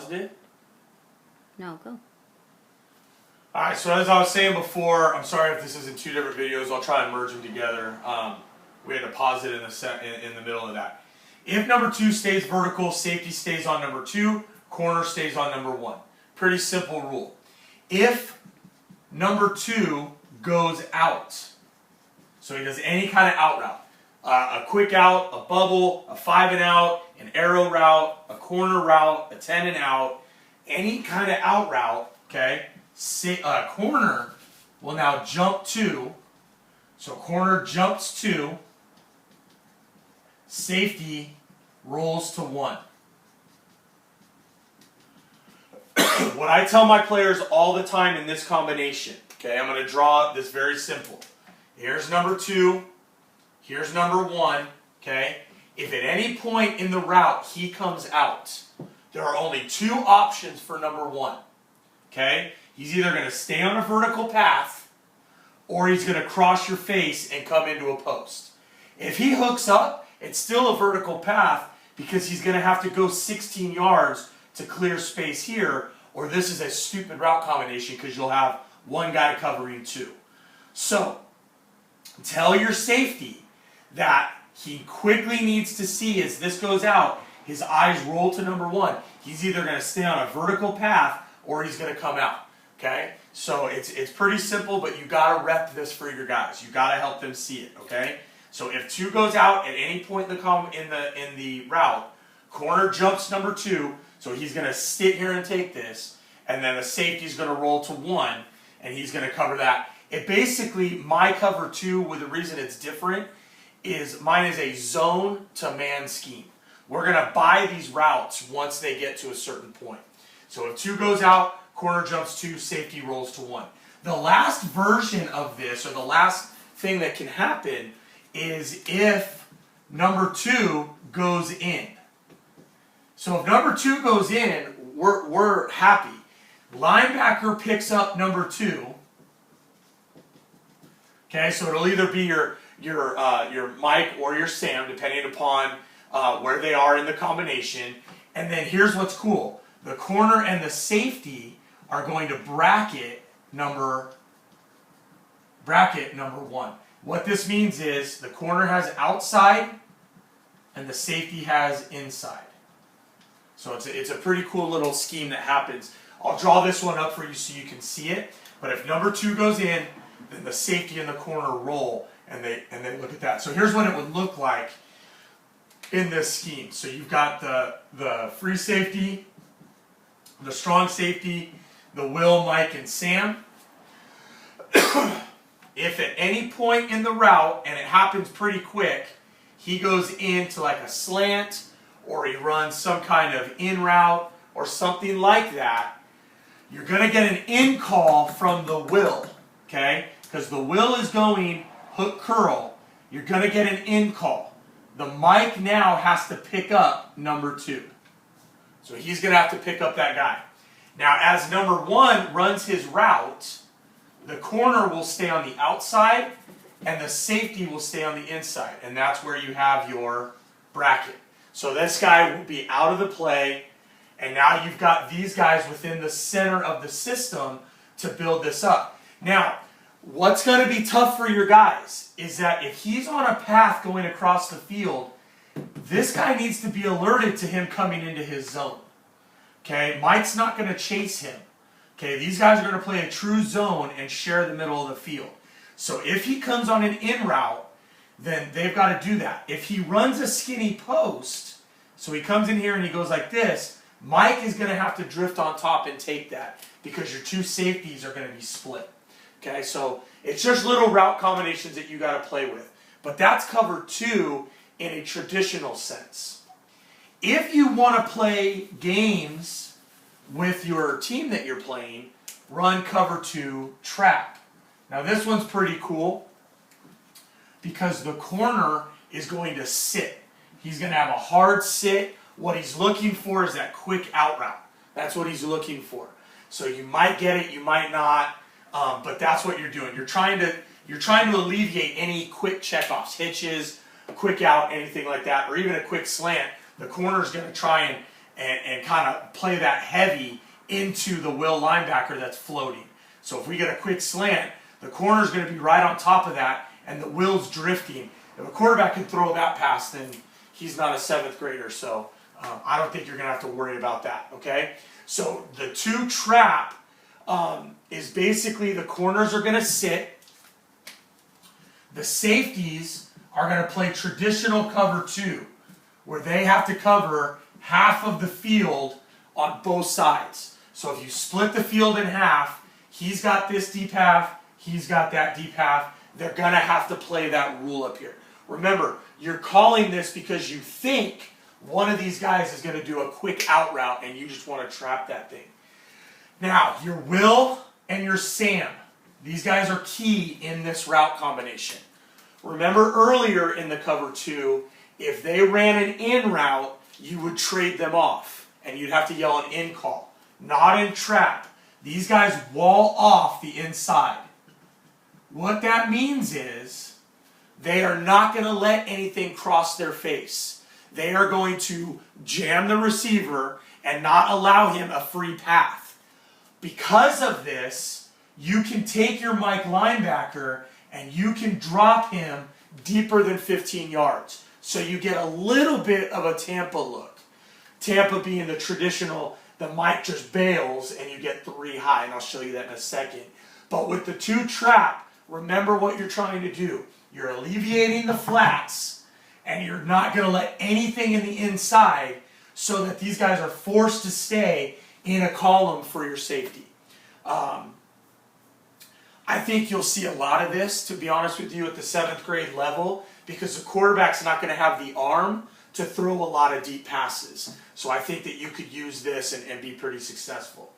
paused it? No, go. Alright, so as I was saying before, I'm sorry if this is in two different videos, I'll try and merge them together. We had to pause it in the middle of that. If number 2 stays vertical, safety stays on number 2, corner stays on number 1. Pretty simple rule. If number 2 goes out, so he does any kind of out route, a quick out, a bubble, a 5 and out, an arrow route, a corner route, a 10 and out, any kind of out route, okay, corner will now jump 2, so corner jumps 2, safety rolls to 1. What I tell my players all the time in this combination, okay, I'm going to draw this very simple. Here's number 2, here's number 1, okay. If at any point in the route he comes out, there are only 2 options for number 1, okay. He's either going to stay on a vertical path or he's going to cross your face and come into a post. If he hooks up, it's still a vertical path because he's going to have to go 16 yards to clear space here, or this is a stupid route combination because you'll have one guy covering 2. So, tell your safety that he quickly needs to see as this goes out, his eyes roll to number 1. He's either going to stay on a vertical path or he's going to come out. Okay? So it's pretty simple, but you got to rep this for your guys. You got to help them see it, okay? So if 2 goes out at any point in the route, corner jumps number 2, so he's going to sit here and take this, and then the safety's going to roll to 1, and he's going to cover that. It basically, my cover 2, with the reason it's different, is mine is a zone to man scheme. We're going to buy these routes once they get to a certain point. So if 2 goes out, corner jumps 2, safety rolls to 1. The last version of this, or the last thing that can happen, is if number 2 goes in. So if number 2 goes in, we're happy. Linebacker picks up number 2. Okay, so it'll either be your Mike or your Sam, depending upon where they are in the combination. And then here's what's cool. The corner and the safety are going to bracket number 1. What this means is the corner has outside and the safety has inside. So it's a pretty cool little scheme that happens. I'll draw this one up for you so you can see it. But if number 2 goes in, then the safety and the corner roll, and they look at that. So here's what it would look like in this scheme. So you've got the free safety, the strong safety, the Will, Mike, and Sam. If at any point in the route, and it happens pretty quick, he goes into like a slant, or he runs some kind of in route, or something like that, you're going to get an in call from the Will, okay? Because the Will is going hook curl. You're going to get an in call. The Mike now has to pick up number 2. So he's going to have to pick up that guy. Now, as number 1 runs his route, the corner will stay on the outside, and the safety will stay on the inside. And that's where you have your bracket. So this guy will be out of the play, and now you've got these guys within the center of the system to build this up. Now, what's going to be tough for your guys is that if he's on a path going across the field, this guy needs to be alerted to him coming into his zone. Okay, Mike's not going to chase him. Okay, these guys are going to play a true zone and share the middle of the field. So if he comes on an in route, then they've got to do that. If he runs a skinny post, so he comes in here and he goes like this, Mike is going to have to drift on top and take that because your 2 safeties are going to be split. Okay, so it's just little route combinations that you got to play with. But that's cover 2 in a traditional sense. If you want to play games with your team that you're playing, run cover 2 trap. Now this one's pretty cool because the corner is going to sit. He's going to have a hard sit. What he's looking for is that quick out route. That's what he's looking for. So you might get it, you might not, but that's what you're doing. You're trying to alleviate any quick checkoffs, hitches, quick out, anything like that, or even a quick slant. The corner is going to try and kind of play that heavy into the will linebacker that's floating. So if we get a quick slant, the corner's going to be right on top of that, and the will's drifting. If a quarterback can throw that pass, then he's not a 7th grader, so I don't think you're going to have to worry about that, okay? So the 2 trap is basically the corners are going to sit. The safeties are going to play traditional cover 2, where they have to cover half of the field on both sides. So if you split the field in half, he's got this deep half, he's got that deep half. They're going to have to play that rule up here. Remember, you're calling this because you think one of these guys is going to do a quick out route and you just want to trap that thing. Now, your Will and your Sam, these guys are key in this route combination. Remember earlier in the cover 2, if they ran an in route, you would trade them off and you'd have to yell an in call. Not in trap. These guys wall off the inside. What that means is they are not going to let anything cross their face. They are going to jam the receiver and not allow him a free path. Because of this, you can take your Mike linebacker and you can drop him deeper than 15 yards. So you get a little bit of a Tampa look. Tampa being the traditional, the Mike just bails and you get 3 high, and I'll show you that in a second. But with the 2 trap, remember what you're trying to do. You're alleviating the flats, and you're not going to let anything in the inside so that these guys are forced to stay in a column for your safety. I think you'll see a lot of this, to be honest with you, at the 7th grade level, because the quarterback's not going to have the arm to throw a lot of deep passes. So I think that you could use this and be pretty successful.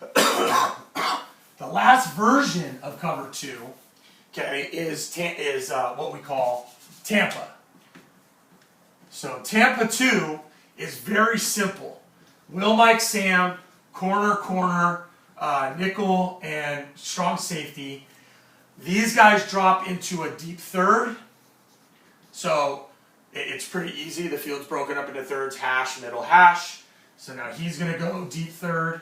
The last version of cover 2, okay, is what we call Tampa. So Tampa 2 is very simple. Will, Mike, Sam, corner, nickel, and strong safety. These guys drop into a deep third. So it's pretty easy. The field's broken up into thirds, hash, middle, hash. So now he's going to go deep third.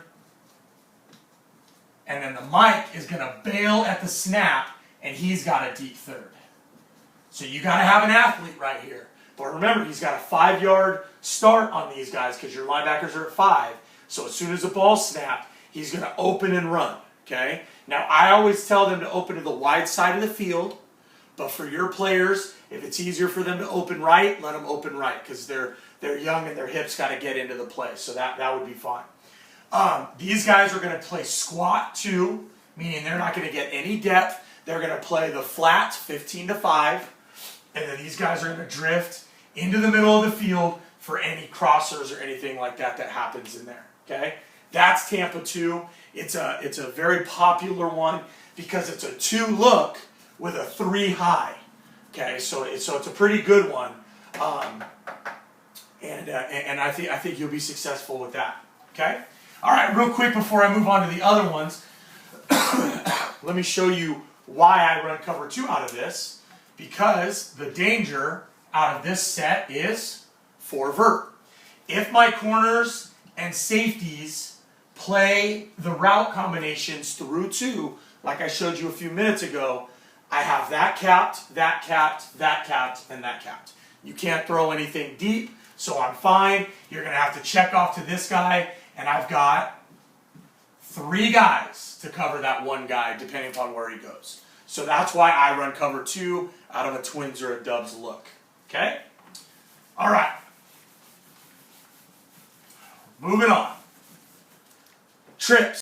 And then the Mike is going to bail at the snap, and he's got a deep third. So you got to have an athlete right here. But remember, he's got a 5-yard start on these guys because your linebackers are at 5. So as soon as the ball snapped, he's going to open and run. Okay? Now, I always tell them to open to the wide side of the field. But for your players, if it's easier for them to open right, let them open right because they're young and their hips got to get into the play. So that would be fine. These guys are going to play squat 2, meaning they're not going to get any depth. They're going to play the flat 15 to 5. And then these guys are going to drift into the middle of the field for any crossers or anything like that that happens in there. Okay? That's Tampa 2. It's a very popular one because it's a 2 look with a 3 high. Okay, so it's a pretty good one, and I think you'll be successful with that. Okay, all right. Real quick before I move on to the other ones, let me show you why I run cover 2 out of this. Because the danger out of this set is 4 vert. If my corners and safeties play the route combinations through 2, like I showed you a few minutes ago, I have that capped, that capped, that capped, and that capped. You can't throw anything deep, so I'm fine. You're going to have to check off to this guy, and I've got 3 guys to cover that 1 guy, depending upon where he goes. So that's why I run cover 2 out of a Twins or a Dubs look. Okay? All right. Moving on. Trips.